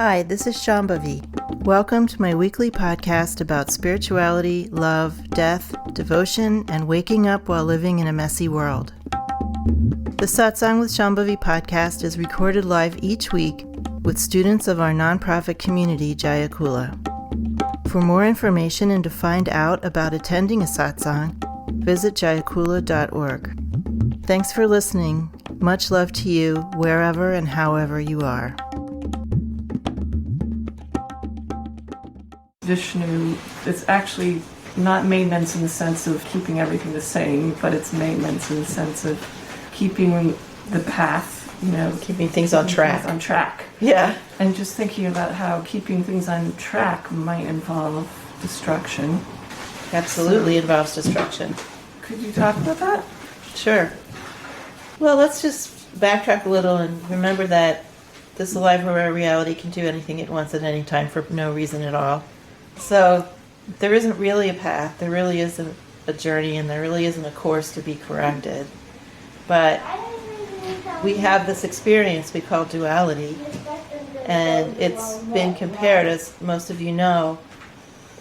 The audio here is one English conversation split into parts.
Hi, this is Shambhavi. Welcome to my weekly podcast about spirituality, love, death, devotion, and waking up while living in a messy world. The Satsang with Shambhavi podcast is recorded live each week with students of our nonprofit community, Jaya Kula. For more information and to find out about attending a satsang, visit jayakula.org. Thanks for listening. Much love to you, wherever and however you are. Vishnu, it's actually not maintenance in the sense of keeping everything the same, but it's maintenance in the sense of keeping the path, Keeping things on track. Yeah. And just thinking about how keeping things on track might involve destruction. Absolutely involves destruction. Could you talk about that? Sure. Well, let's just backtrack a little and remember that this alive reality can do anything it wants at any time for no reason at all. So there isn't really a path, there really isn't a journey, and there really isn't a course to be corrected. But we have this experience we call duality, and it's been compared, as most of you know,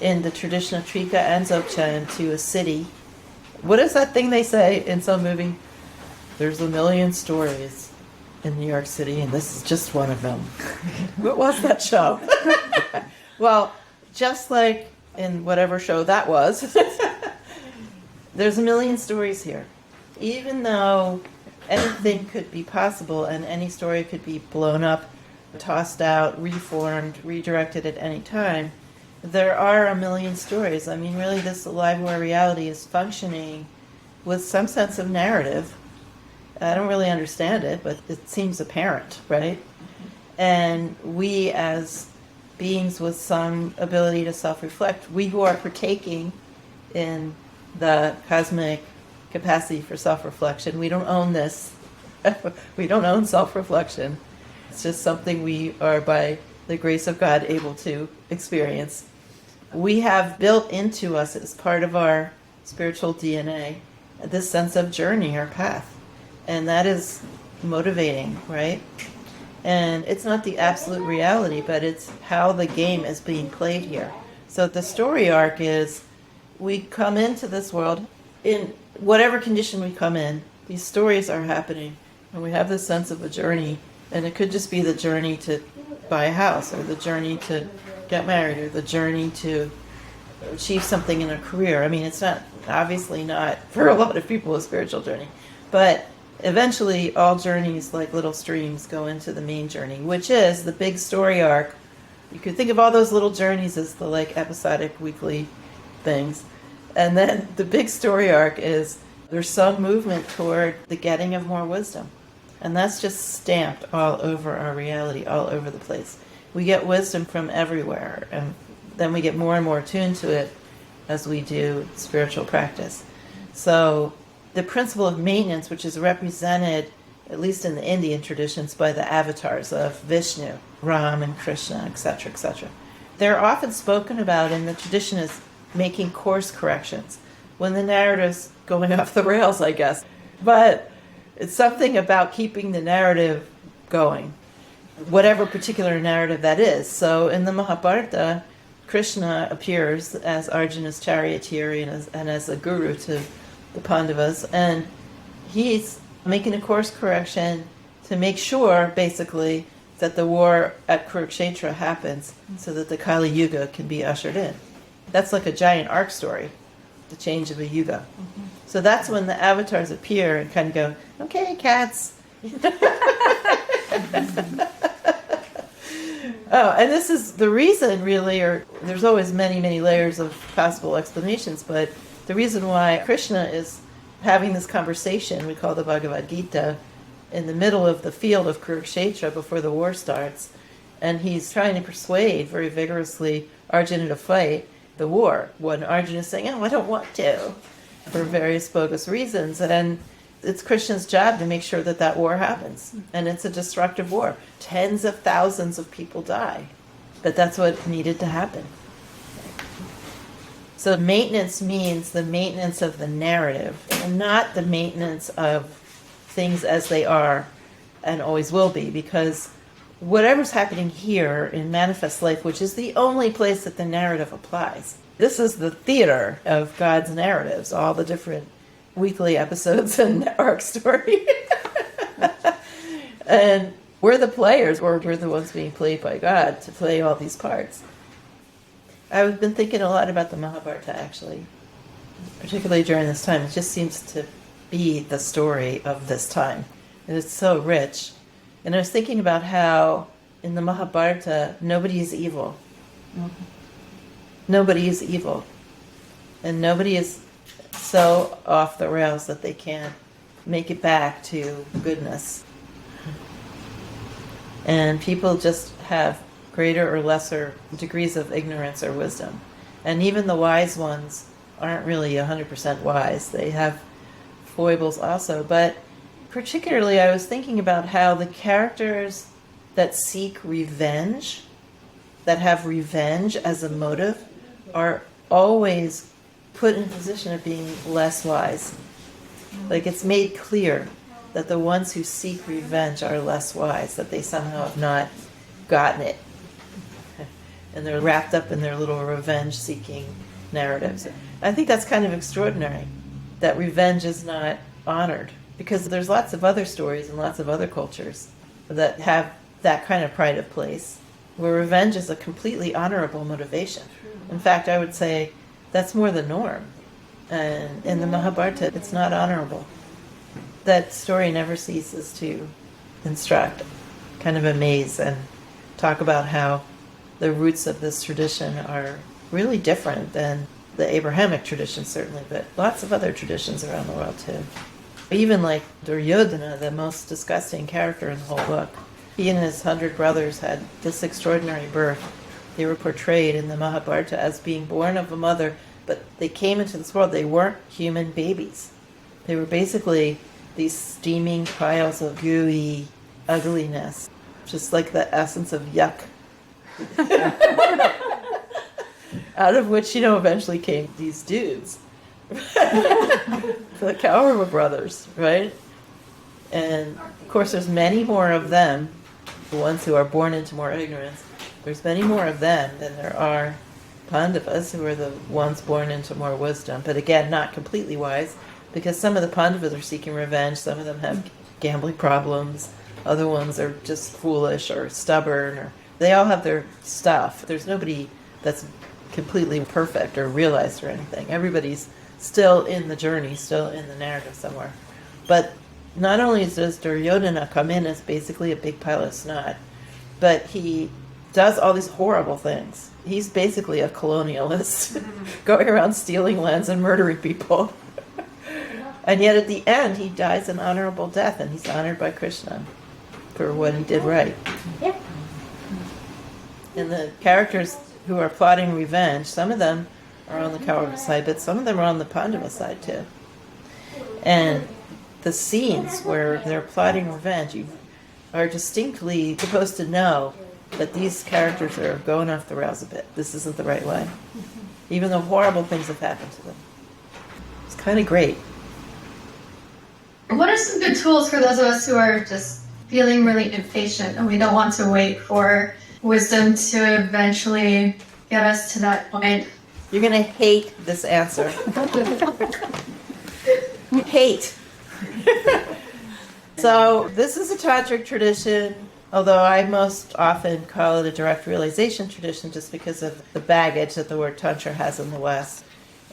in the tradition of Trika and Dzogchen to a city. What is that thing they say in some movie? There's a million stories in New York City, and this is just one of them. What was that show? Well, just like in whatever show that was, there's a million stories here. Even though anything could be possible and any story could be blown up, tossed out, reformed, redirected at any time, there are a million stories. I mean, really, this alive reality is functioning with some sense of narrative. I don't really understand it, but it seems apparent, right? And we, as beings with some ability to self-reflect, we who are partaking in the cosmic capacity for self-reflection, we don't own this. We don't own self-reflection. It's just something we are, by the grace of God, able to experience. We have built into us, as part of our spiritual DNA, this sense of journey or path. And that is motivating, right? And it's not the absolute reality, but it's how the game is being played here. So the story arc is, we come into this world, in whatever condition we come in, these stories are happening, and we have this sense of a journey. And it could just be the journey to buy a house, or the journey to get married, or the journey to achieve something in a career. I mean, it's not, obviously not, for a lot of people, a spiritual journey. But eventually, all journeys, like little streams, go into the main journey, which is the big story arc. You could think of all those little journeys as the episodic weekly things. And then the big story arc is there's some movement toward the getting of more wisdom. And that's just stamped all over our reality, all over the place. We get wisdom from everywhere, and then we get more and more attuned to it as we do spiritual practice. So the principle of maintenance, which is represented, at least in the Indian traditions, by the avatars of Vishnu, Ram, and Krishna, etc., etc. They're often spoken about in the tradition as making course corrections, when the narrative's going off the rails, I guess. But it's something about keeping the narrative going, whatever particular narrative that is. So in the Mahabharata, Krishna appears as Arjuna's charioteer and as a guru to the Pandavas, and he's making a course correction to make sure, basically, that the war at Kurukshetra happens so that the Kali Yuga can be ushered in. That's like a giant arc story, the change of a yuga. Mm-hmm. So that's when the avatars appear and kind of go, okay, cats. Oh, and this is the reason, really, or there's always many, many layers of possible explanations, but the reason why Krishna is having this conversation, we call the Bhagavad Gita, in the middle of the field of Kurukshetra before the war starts, and he's trying to persuade very vigorously Arjuna to fight the war, when Arjuna is saying, oh, I don't want to, for various bogus reasons. And it's Krishna's job to make sure that that war happens. And it's a destructive war. Tens of thousands of people die. But that's what needed to happen. So maintenance means the maintenance of the narrative, and not the maintenance of things as they are and always will be, because whatever's happening here in manifest life, which is the only place that the narrative applies. This is the theater of God's narratives, all the different weekly episodes and arc story. And we're the players, or we're the ones being played by God to play all these parts. I've been thinking a lot about the Mahabharata, actually, particularly during this time. It just seems to be the story of this time. And it's so rich. And I was thinking about how in the Mahabharata, nobody is evil. Mm-hmm. Nobody is evil. And nobody is so off the rails that they can't make it back to goodness. And people just have greater or lesser degrees of ignorance or wisdom. And even the wise ones aren't really 100% wise. They have foibles also. But particularly, I was thinking about how the characters that seek revenge, that have revenge as a motive, are always put in a position of being less wise. Like, it's made clear that the ones who seek revenge are less wise, that they somehow have not gotten it. And they're wrapped up in their little revenge-seeking narratives. I think that's kind of extraordinary, that revenge is not honored, because there's lots of other stories and lots of other cultures that have that kind of pride of place, where revenge is a completely honorable motivation. In fact, I would say that's more the norm. And in the Mahabharata, it's not honorable. That story never ceases to instruct, kind of amaze, and talk about how the roots of this tradition are really different than the Abrahamic tradition, certainly, but lots of other traditions around the world, too. Even like Duryodhana, the most disgusting character in the whole book, he and his 100 brothers had this extraordinary birth. They were portrayed in the Mahabharata as being born of a mother, but they came into this world. They weren't human babies. They were basically these steaming piles of gooey ugliness, just like the essence of yuck. Out of which, eventually came these dudes. The Kaurava brothers, right? And of course, there's many more of them, the ones who are born into more ignorance. There's many more of them than there are Pandavas, who are the ones born into more wisdom. But again, not completely wise, because some of the Pandavas are seeking revenge. Some of them have gambling problems. Other ones are just foolish or stubborn. Or they all have their stuff. There's nobody that's completely perfect or realized or anything. Everybody's still in the journey, still in the narrative somewhere. But not only does Duryodhana come in as basically a big pile of snot, but he does all these horrible things. He's basically a colonialist, going around stealing lands and murdering people. And yet at the end, he dies an honorable death, and he's honored by Krishna for what he did right. Yeah. And the characters who are plotting revenge, some of them are on the Kaurava side, but some of them are on the Pandava side too. And the scenes where they're plotting revenge, you are distinctly supposed to know that these characters are going off the rails a bit. This isn't the right way. Even though horrible things have happened to them. It's kind of great. What are some good tools for those of us who are just feeling really impatient and we don't want to wait for wisdom to eventually get us to that point? You're going to hate this answer. Hate. So this is a tantric tradition, although I most often call it a direct realization tradition just because of the baggage that the word tantra has in the West.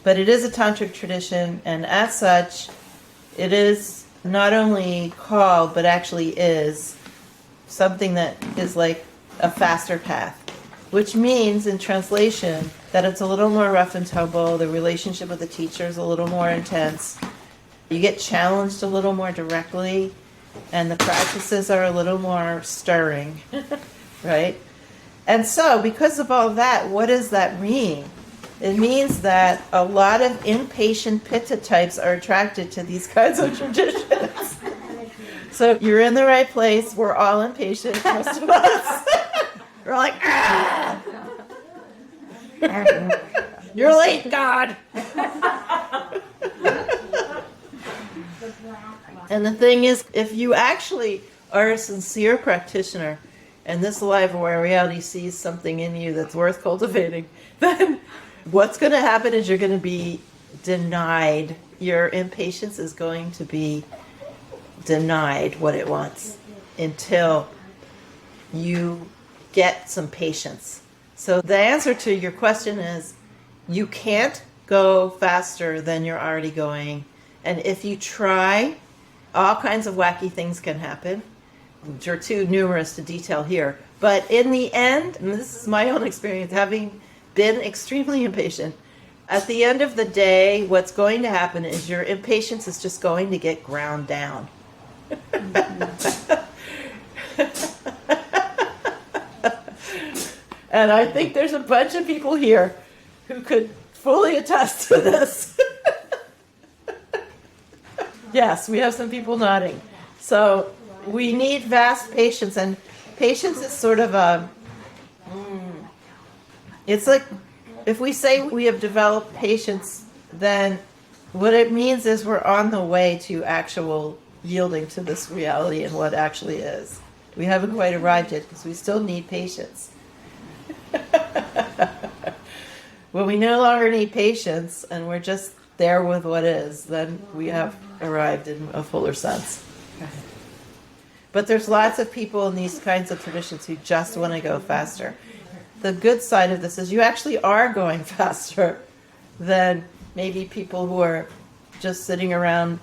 But it is a tantric tradition, and as such, it is not only called, but actually is something that is like a faster path, which means in translation that it's a little more rough and tumble, the relationship with the teacher is a little more intense, you get challenged a little more directly, and the practices are a little more stirring, right? And so, because of all that, what does that mean? It means that a lot of impatient pitta types are attracted to these kinds of traditions. So you're in the right place. We're all impatient, most of us. We're like, ah! You're late, God. And the thing is, if you actually are a sincere practitioner and this life where reality sees something in you that's worth cultivating, then what's going to happen is you're going to be denied. Your impatience is going to be denied what it wants until you get some patience. So the answer to your question is you can't go faster than you're already going. And if you try, all kinds of wacky things can happen, which are too numerous to detail here. But in the end, and this is my own experience, having been extremely impatient, at the end of the day, what's going to happen is your impatience is just going to get ground down. And I think there's a bunch of people here who could fully attest to this. Yes, we have some people nodding. So we need vast patience, and patience is sort of it's like if we say we have developed patience, then what it means is we're on the way to actual yielding to this reality and what actually is. We haven't quite arrived yet because we still need patience. When we no longer need patience and we're just there with what is, then we have arrived in a fuller sense. But there's lots of people in these kinds of traditions who just want to go faster. The good side of this is you actually are going faster than maybe people who are just sitting around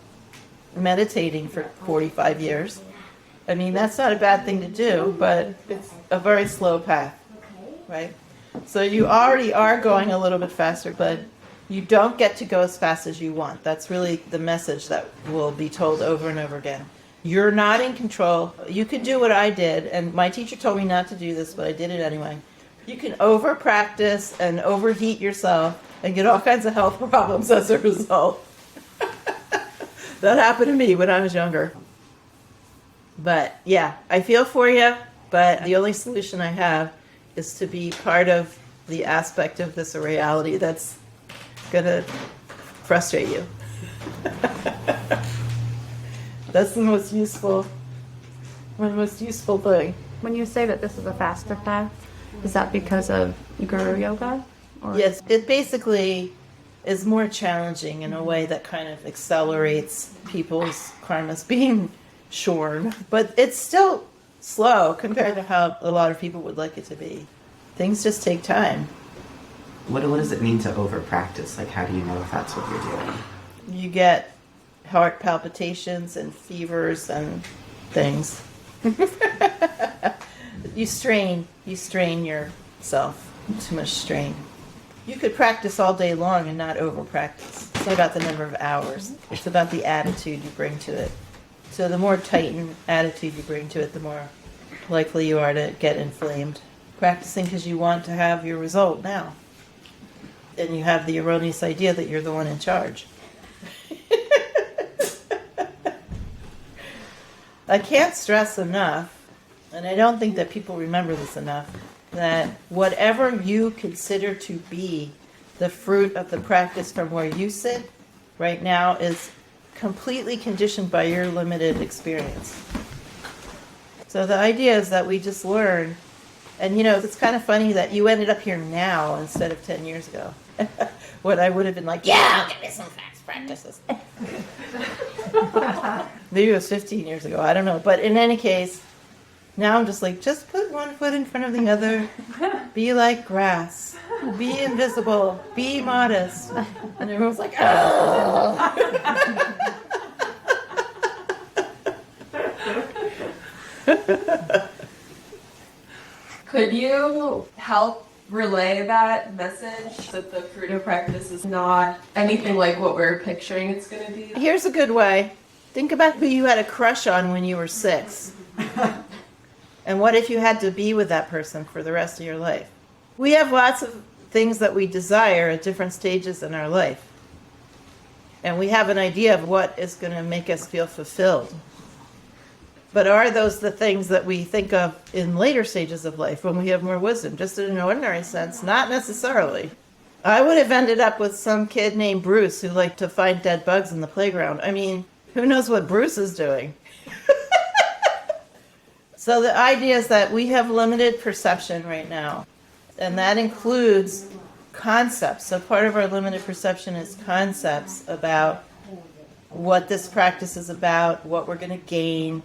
meditating for 45 years. I mean, that's not a bad thing to do, but it's a very slow path, right? So you already are going a little bit faster, but you don't get to go as fast as you want. That's really the message that will be told over and over again. You're not in control. You can do what I did, and my teacher told me not to do this, but I did it anyway. You can over practice and overheat yourself and get all kinds of health problems as a result. That happened to me when I was younger. But yeah, I feel for you, but the only solution I have is to be part of the aspect of this reality that's going to frustrate you. That's the most useful thing. When you say that this is a faster path, is that because of Guru Yoga? Or? Yes, it basically is more challenging in a way that kind of accelerates people's karmas being shorn. But it's still slow compared to how a lot of people would like it to be. Things just take time. What does it mean to over practice? Like, how do you know if that's what you're doing? You get heart palpitations and fevers and things. You strain yourself. Too much strain. You could practice all day long and not over practice. It's not about the number of hours. It's about the attitude you bring to it. So the more tightened attitude you bring to it, the more likely you are to get inflamed. Practicing because you want to have your result now. And you have the erroneous idea that you're the one in charge. I can't stress enough, and I don't think that people remember this enough, that whatever you consider to be the fruit of the practice from where you sit right now is completely conditioned by your limited experience. So the idea is that we just learn, and it's kind of funny that you ended up here now instead of 10 years ago. When I would have been like, yeah, I'll give me some fast practices. Maybe it was 15 years ago, I don't know. But in any case, now I'm just like, just put one foot in front of the other. Be like grass. Be invisible. Be modest. And everyone's like, oh. Could you help relay that message that the fruit of practice is not anything like what we're picturing it's going to be? Here's a good way. Think about who you had a crush on when you were 6. And what if you had to be with that person for the rest of your life? We have lots of things that we desire at different stages in our life. And we have an idea of what is going to make us feel fulfilled. But are those the things that we think of in later stages of life when we have more wisdom? Just in an ordinary sense, not necessarily. I would have ended up with some kid named Bruce who liked to find dead bugs in the playground. I mean, who knows what Bruce is doing? So the idea is that we have limited perception right now, and that includes concepts. So part of our limited perception is concepts about what this practice is about, what we're going to gain,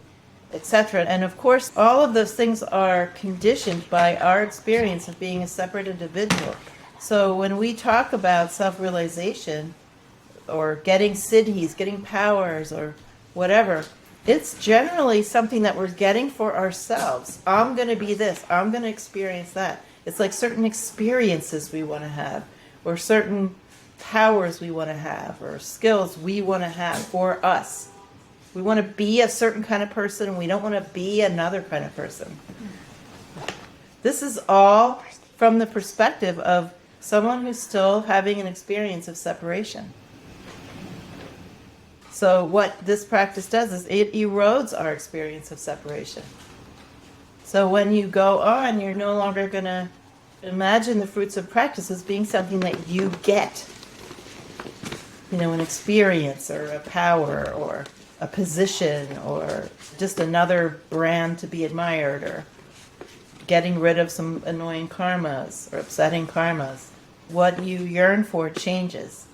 etc. And of course, all of those things are conditioned by our experience of being a separate individual. So when we talk about self-realization or getting siddhis, getting powers, or whatever, it's generally something that we're getting for ourselves. I'm going to be this. I'm going to experience that. It's like certain experiences we want to have, or certain powers we want to have, or skills we want to have for us. We want to be a certain kind of person, and we don't want to be another kind of person. This is all from the perspective of someone who's still having an experience of separation. So what this practice does is it erodes our experience of separation. So when you go on, you're no longer going to imagine the fruits of practice as being something that you get. You know, an experience or a power or a position or just another brand to be admired or getting rid of some annoying karmas or upsetting karmas. What you yearn for changes.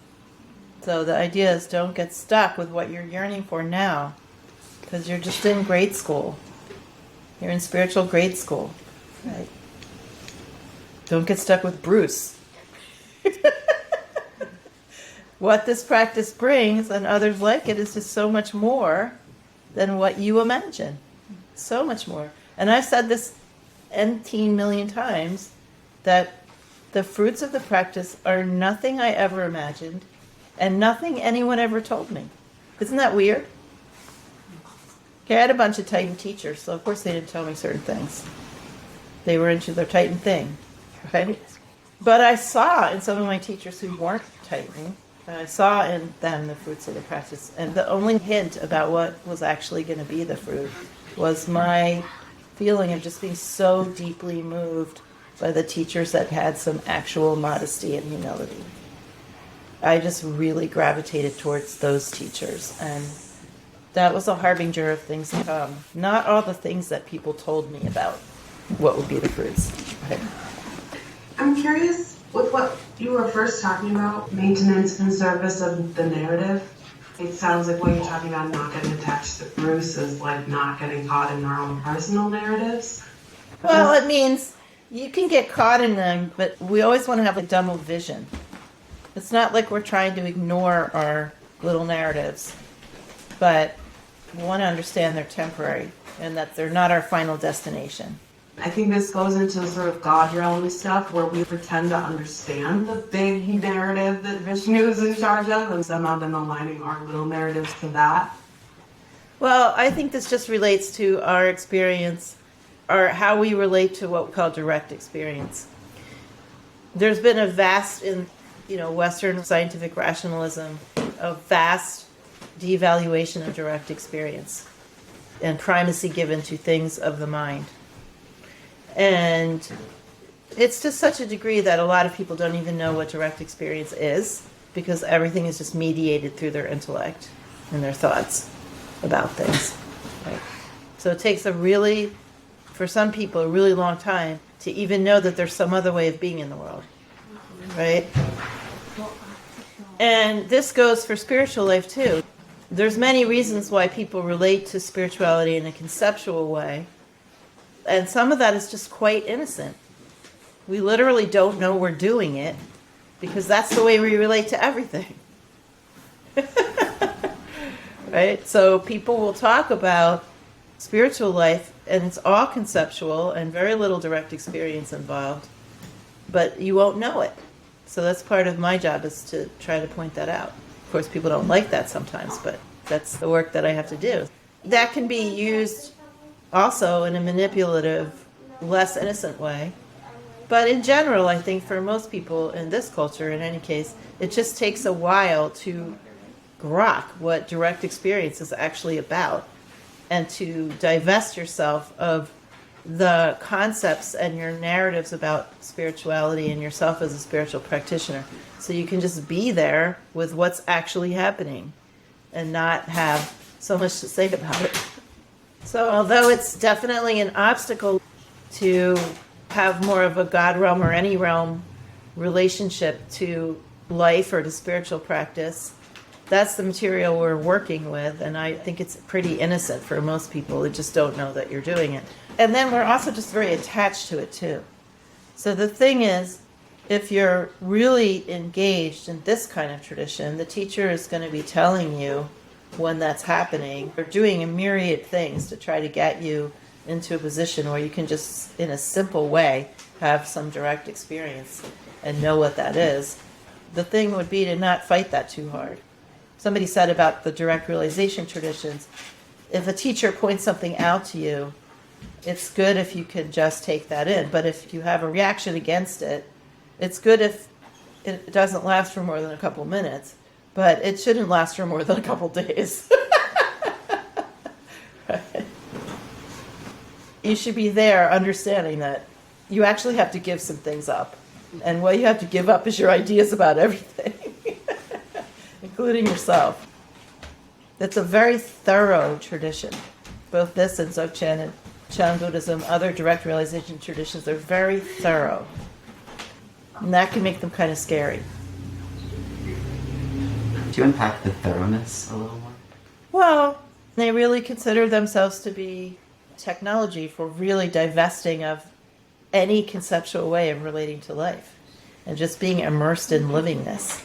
So the idea is don't get stuck with what you're yearning for now, because you're just in grade school. You're in spiritual grade school, right? Don't get stuck with Bruce. What this practice brings, and others like it, is just so much more than what you imagine. So much more. And I've said this 18 million times, that the fruits of the practice are nothing I ever imagined, and nothing anyone ever told me. Isn't that weird? Okay, I had a bunch of Titan teachers, so of course they didn't tell me certain things. They were into their Titan thing, right? But I saw in some of my teachers who weren't Titan, I saw in them the fruits of the practice. And the only hint about what was actually going to be the fruit was my feeling of just being so deeply moved by the teachers that had some actual modesty and humility. I just really gravitated towards those teachers, and that was a harbinger of things to come. Not all the things that people told me about what would be the fruits. Right? I'm curious with what you were first talking about, maintenance and service of the narrative. It sounds like what you're talking about, not getting attached to Bruce, is like not getting caught in our own personal narratives. Well, it means you can get caught in them, but we always want to have a double vision. It's not like we're trying to ignore our little narratives, but we want to understand they're temporary and that they're not our final destination. I think this goes into sort of God realm stuff where we pretend to understand the big narrative that Vishnu is in charge of, and somehow then aligning our little narratives to that. Well, I think this just relates to our experience, or how we relate to what we call direct experience. There's been a vast, in Western scientific rationalism, a vast devaluation of direct experience and primacy given to things of the mind. And it's to such a degree that a lot of people don't even know what direct experience is, because everything is just mediated through their intellect and their thoughts about things. Right? So it takes for some people, a really long time to even know that there's some other way of being in the world. Right? And this goes for spiritual life too. There's many reasons why people relate to spirituality in a conceptual way. And some of that is just quite innocent. We literally don't know we're doing it, because that's the way we relate to everything. Right? So people will talk about spiritual life, and it's all conceptual and very little direct experience involved, but you won't know it. So that's part of my job, is to try to point that out. Of course, people don't like that sometimes, but that's the work that I have to do. That can be used also in a manipulative, less innocent way. But in general, I think for most people in this culture, in any case, it just takes a while to grok what direct experience is actually about, and to divest yourself of the concepts and your narratives about spirituality and yourself as a spiritual practitioner, so you can just be there with what's actually happening and not have so much to say about it. So although it's definitely an obstacle to have more of a God realm or any realm relationship to life or to spiritual practice, that's the material we're working with, and I think it's pretty innocent for most people who just don't know that you're doing it. And then we're also just very attached to it too. So the thing is, if you're really engaged in this kind of tradition, the teacher is going to be telling you when that's happening. They're doing a myriad things to try to get you into a position where you can just, in a simple way, have some direct experience and know what that is. The thing would be to not fight that too hard. Somebody said about the direct realization traditions, if a teacher points something out to you, it's good if you can just take that in. But if you have a reaction against it, it's good if it doesn't last for more than a couple minutes, but it shouldn't last for more than a couple days. Right? You should be there understanding that you actually have to give some things up. And what you have to give up is your ideas about everything, including yourself. It's a very thorough tradition. Both this and Dzogchen and Chan Buddhism, other direct realization traditions, are very thorough. And that can make them kind of scary. Do you unpack the thoroughness a little more? Well, they really consider themselves to be technology for really divesting of any conceptual way of relating to life and just being immersed in living this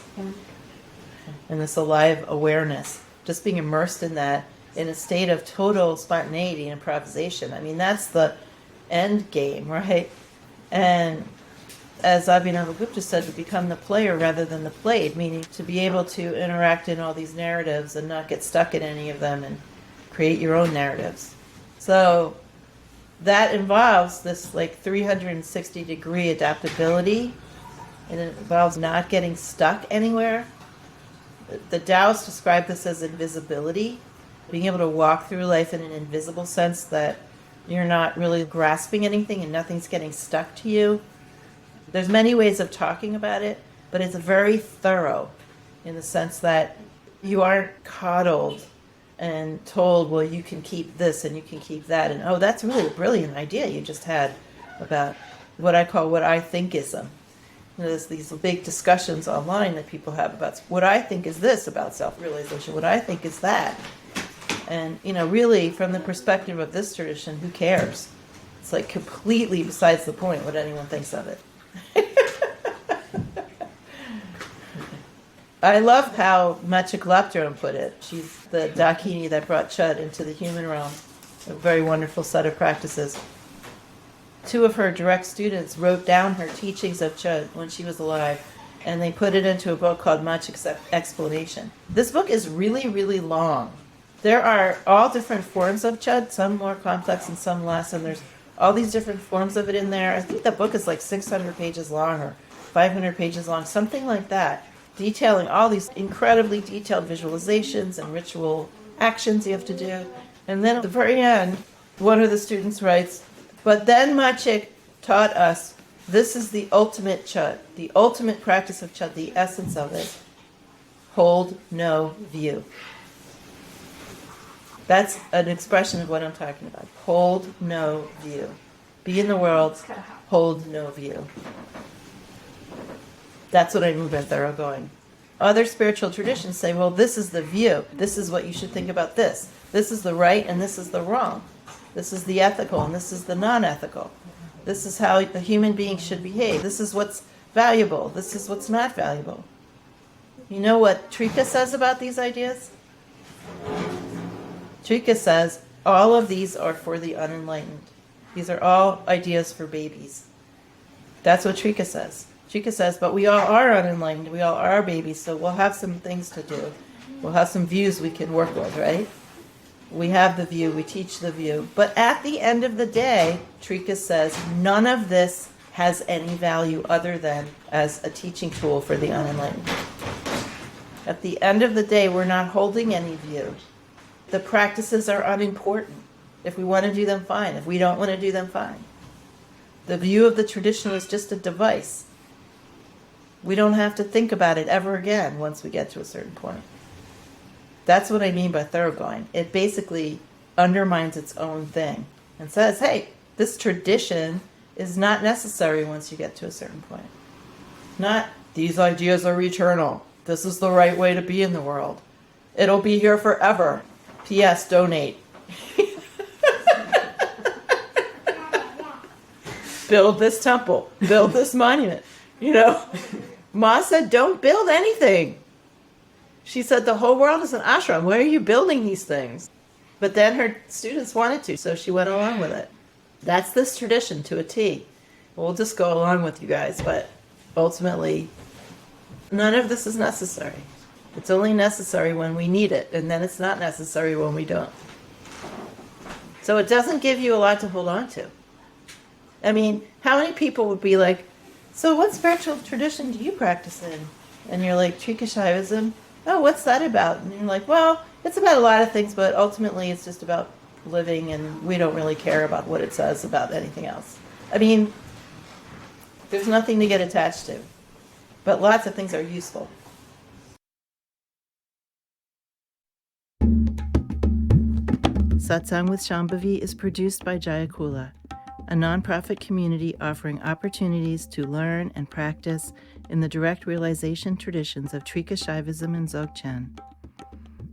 and this alive awareness, just being immersed in that in a state of total spontaneity and improvisation. I mean, that's the end game, right? And as Abhinavagupta said, to become the player rather than the played, meaning to be able to interact in all these narratives and not get stuck in any of them and create your own narratives. So that involves this like 360-degree adaptability, and it involves not getting stuck anywhere. The Taoists describe this as invisibility, being able to walk through life in an invisible sense that you're not really grasping anything and nothing's getting stuck to you. There's many ways of talking about it, but it's very thorough in the sense that you aren't coddled and told, well, you can keep this and you can keep that. And, oh, that's really a brilliant idea you just had about what I call what I thinkism. There's these big discussions online that people have about what I think is this about self-realization, what I think is that. And, really, from the perspective of this tradition, who cares? It's like completely besides the point what anyone thinks of it. I love how Machik Lapdram put it. She's the Dakini that brought Chud into the human realm. A very wonderful set of practices. Two of her direct students wrote down her teachings of Chud when she was alive, and they put it into a book called Machik's Explanation. This book is really, really long. There are all different forms of Chud, some more complex and some less, and there's all these different forms of it in there. I think the book is like 600 pages long or 500 pages long, something like that, detailing all these incredibly detailed visualizations and ritual actions you have to do. And then at the very end, one of the students writes, but then Machik taught us this is the ultimate Chud, the ultimate practice of Chud, the essence of it. Hold no view. That's an expression of what I'm talking about. Hold no view. Be in the world, hold no view. That's what I mean by thoroughgoing. Other spiritual traditions say, well, this is the view. This is what you should think about this. This is the right and this is the wrong. This is the ethical and this is the non-ethical. This is how a human being should behave. This is what's valuable. This is what's not valuable. You know what Trika says about these ideas? Trika says, all of these are for the unenlightened. These are all ideas for babies. That's what Trika says. Trika says, but we all are unenlightened. We all are babies, so we'll have some things to do. We'll have some views we can work with, right? We have the view, we teach the view. But at the end of the day, Trika says, none of this has any value other than as a teaching tool for the unenlightened. At the end of the day, we're not holding any view. The practices are unimportant. If we want to do them, fine. If we don't want to do them, fine. The view of the traditional is just a device. We don't have to think about it ever again once we get to a certain point. That's what I mean by thoroughgoing. It basically undermines its own thing and says, hey, this tradition is not necessary once you get to a certain point. Not, these ideas are eternal. This is the right way to be in the world. It'll be here forever. P.S. Donate. Build this temple. Build this monument. You know, Ma said, don't build anything. She said, the whole world is an ashram. Why are you building these things? But then her students wanted to, so she went along with it. That's this tradition to a T. We'll just go along with you guys, but ultimately, none of this is necessary. It's only necessary when we need it, and then it's not necessary when we don't. So it doesn't give you a lot to hold on to. I mean, how many people would be like, so what spiritual tradition do you practice in? And you're like, Trika Shaivism? Oh, what's that about? And you're like, well, it's about a lot of things, but ultimately it's just about living, and we don't really care about what it says about anything else. I mean, there's nothing to get attached to, but lots of things are useful. Satsang with Shambhavi is produced by Jaya Kula, a nonprofit community offering opportunities to learn and practice in the direct realization traditions of Trika Shaivism and Dzogchen.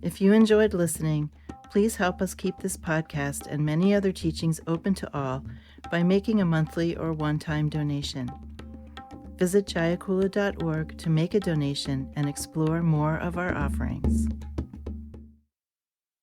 If you enjoyed listening, please help us keep this podcast and many other teachings open to all by making a monthly or one-time donation. Visit jayakula.org to make a donation and explore more of our offerings.